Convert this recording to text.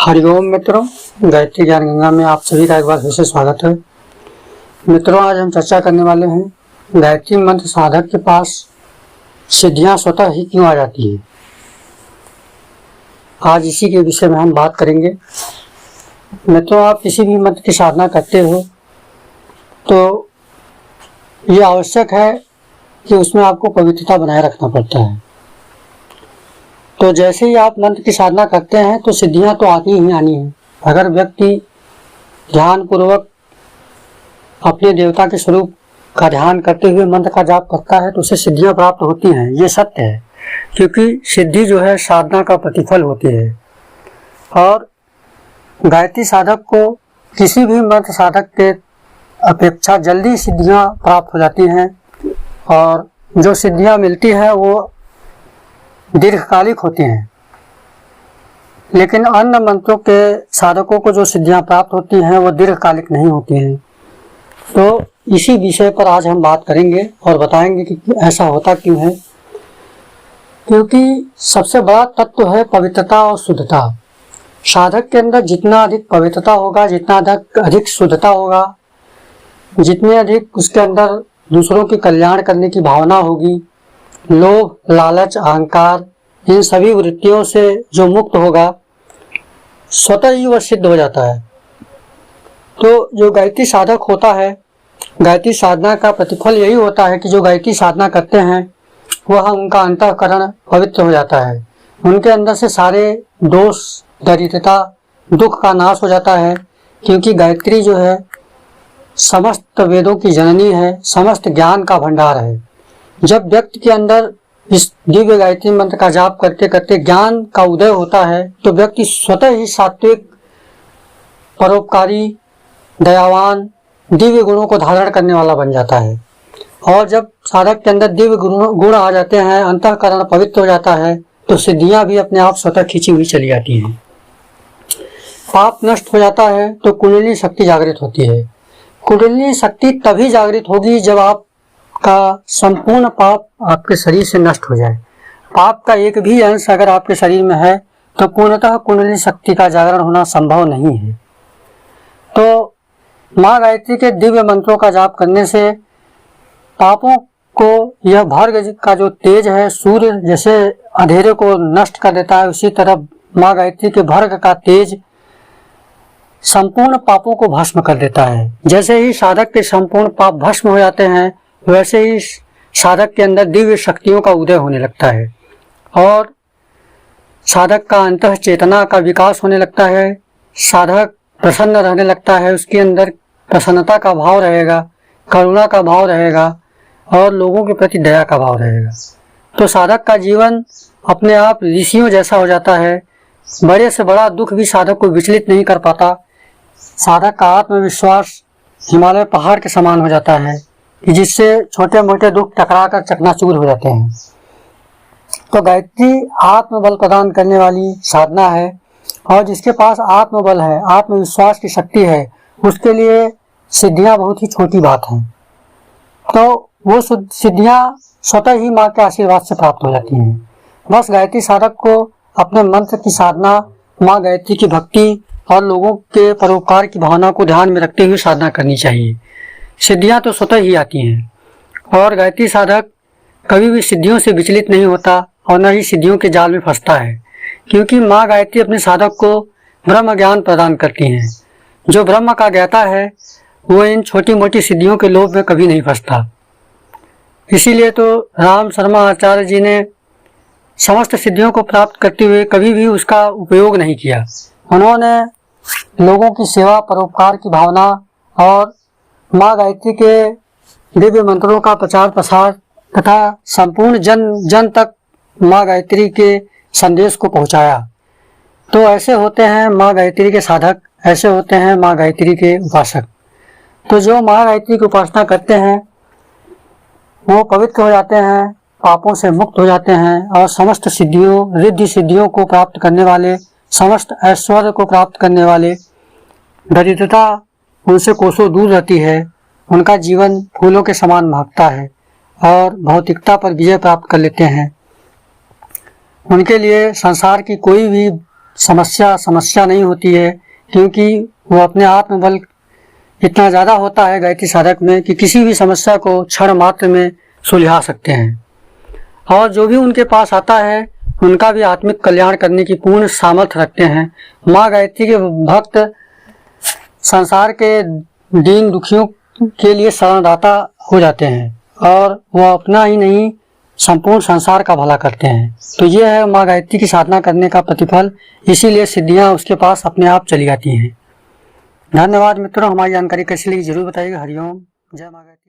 हरिओम मित्रों, गायत्री ज्ञान गंगा में आप सभी का एक बार फिर से स्वागत है। मित्रों, आज हम चर्चा करने वाले हैं गायत्री मंत्र साधक के पास सिद्धियां स्वतः ही क्यों आ जाती है। आज इसी के विषय में हम बात करेंगे। मित्रों, आप किसी भी मंत्र की साधना करते हो तो ये आवश्यक है कि उसमें आपको पवित्रता बनाए रखना पड़ता है। तो जैसे ही आप मंत्र की साधना करते हैं तो सिद्धियां तो आती ही आनी है। अगर व्यक्ति ध्यान पूर्वक अपने देवता के स्वरूप का ध्यान करते हुए मंत्र का जाप करता है तो उसे सिद्धियां प्राप्त होती हैं। ये सत्य है, क्योंकि सिद्धि जो है साधना का प्रतिफल होती है। और गायत्री साधक को किसी भी मंत्र साधक के अपेक्षा जल्दी सिद्धियां प्राप्त हो जाती हैं, और जो सिद्धियां मिलती है वो दीर्घकालिक होती हैं। लेकिन अन्य मंत्रों के साधकों को जो सिद्धियां प्राप्त होती हैं वो दीर्घकालिक नहीं होती हैं। तो इसी विषय पर आज हम बात करेंगे और बताएंगे कि ऐसा होता क्यों है। क्योंकि सबसे बड़ा तत्व है पवित्रता और शुद्धता। साधक के अंदर जितना अधिक पवित्रता होगा, जितना अधिक शुद्धता होगा, जितने अधिक उसके अंदर दूसरों के कल्याण करने की भावना होगी, लोभ, लालच, अहंकार, इन सभी वृत्तियों से जो मुक्त होगा, स्वतः ही वह सिद्ध हो जाता है। तो जो गायत्री साधक होता है, गायत्री साधना का प्रतिफल यही होता है कि जो गायत्री साधना करते हैं वह उनका अंतःकरण पवित्र हो जाता है। उनके अंदर से सारे दोष, दरिद्रता, दुख का नाश हो जाता है। क्योंकि गायत्री जो है समस्त वेदों की जननी है, समस्त ज्ञान का भंडार है। जब व्यक्ति के अंदर इस दिव्य गायत्री मंत्र का जाप करते करते ज्ञान का उदय होता है तो व्यक्ति स्वतः ही सात्विक, परोपकारी, दयावान, दिव्य गुणों को धारण करने वाला बन जाता है। और जब साधक के अंदर दिव्य गुण आ जाते हैं, अंतःकरण पवित्र हो जाता है, तो सिद्धियां भी अपने आप स्वतः खींची हुई चली जाती हैं। पाप नष्ट हो जाता है तो कुंडलिनी शक्ति जागृत होती है। कुंडलिनी शक्ति तभी जागृत होगी जब आपका संपूर्ण पाप आपके शरीर से नष्ट हो जाए। पाप का एक भी अंश अगर आपके शरीर में है तो पूर्णतः कुंडलिनी शक्ति का जागरण होना संभव नहीं है। तो माँ गायत्री के दिव्य मंत्रों का जाप करने से पापों को, यह भर्ग का जो तेज है, सूर्य जैसे अंधेरे को नष्ट कर देता है, उसी तरह माँ गायत्री के भर्ग का तेज संपूर्ण पापों को भस्म कर देता है। जैसे ही साधक के संपूर्ण पाप भस्म हो जाते हैं, वैसे ही साधक के अंदर दिव्य शक्तियों का उदय होने लगता है और साधक का अंतः चेतना का विकास होने लगता है। साधक प्रसन्न रहने लगता है, उसके अंदर प्रसन्नता का भाव रहेगा, करुणा का भाव रहेगा और लोगों के प्रति दया का भाव रहेगा। तो साधक का जीवन अपने आप ऋषियों जैसा हो जाता है। बड़े से बड़ा दुख भी साधक को विचलित नहीं कर पाता। साधक का आत्मविश्वास हिमालय पहाड़ के समान हो जाता है कि जिससे छोटे मोटे दुख टकरा कर चकनाचूर हो जाते हैं। तो गायत्री आत्मबल प्रदान करने वाली साधना है, और जिसके पास आत्मबल है, आत्मविश्वास की शक्ति है, उसके लिए सिद्धियां बहुत ही छोटी बात है। तो वो सिद्धियां स्वतः ही माँ के आशीर्वाद से प्राप्त हो जाती हैं। बस गायत्री साधक को अपने मंत्र की साधना, माँ गायत्री की भक्ति और लोगों के परोपकार की भावना को ध्यान में रखते हुए साधना करनी चाहिए। सिद्धियां तो स्वतः ही आती हैं और गायत्री साधक कभी भी सिद्धियों से विचलित नहीं होता और न ही सिद्धियों के जाल में फंसता है। क्योंकि माँ गायत्री अपने साधक को ब्रह्म ज्ञान प्रदान करती हैं। जो ब्रह्म का ज्ञाता है वो इन छोटी मोटी सिद्धियों के लोभ में कभी नहीं फंसता। इसीलिए तो राम शर्मा आचार्य जी ने समस्त सिद्धियों को प्राप्त करते हुए कभी भी उसका उपयोग नहीं किया। उन्होंने लोगों की सेवा, परोपकार की भावना और माँ गायत्री के दिव्य मंत्रों का प्रचार प्रसार तथा संपूर्ण जन तक माँ गायत्री के संदेश को पहुंचाया। तो ऐसे होते हैं माँ गायत्री के साधक, ऐसे होते हैं माँ गायत्री के उपासक। तो जो माँ गायत्री की उपासना करते हैं वो पवित्र हो जाते हैं, पापों से मुक्त हो जाते हैं और समस्त सिद्धियों, रिद्धि सिद्धियों को प्राप्त करने वाले, समस्त ऐश्वर्य को प्राप्त करने वाले, दरिद्रता उनसे कोसों दूर रहती है, उनका जीवन फूलों के समान महकता है और भौतिकता पर विजय प्राप्त कर लेते हैं। उनके लिए संसार की कोई भी समस्या नहीं होती है, क्योंकि वो अपने आत्मबल इतना ज़्यादा होता है गायत्री साधक में कि किसी भी समस्या को क्षण मात्र में सुलझा सकते हैं। और जो भी उनके पास आता है उनका भी आत्मिक कल्याण करने की पूर्ण सामर्थ्य रखते हैं। माँ गायत्री के भक्त संसार के दीन दुखियों के लिए शरणदाता हो जाते हैं और वो अपना ही नहीं संपूर्ण संसार का भला करते हैं। तो ये है माँ गायत्री की साधना करने का प्रतिफल, इसीलिए सिद्धियां उसके पास अपने आप चली आती हैं। धन्यवाद मित्रों, हमारी जानकारी कैसी लगी जरूर बताइएगा। हरिओम, जय माँ गायत्री।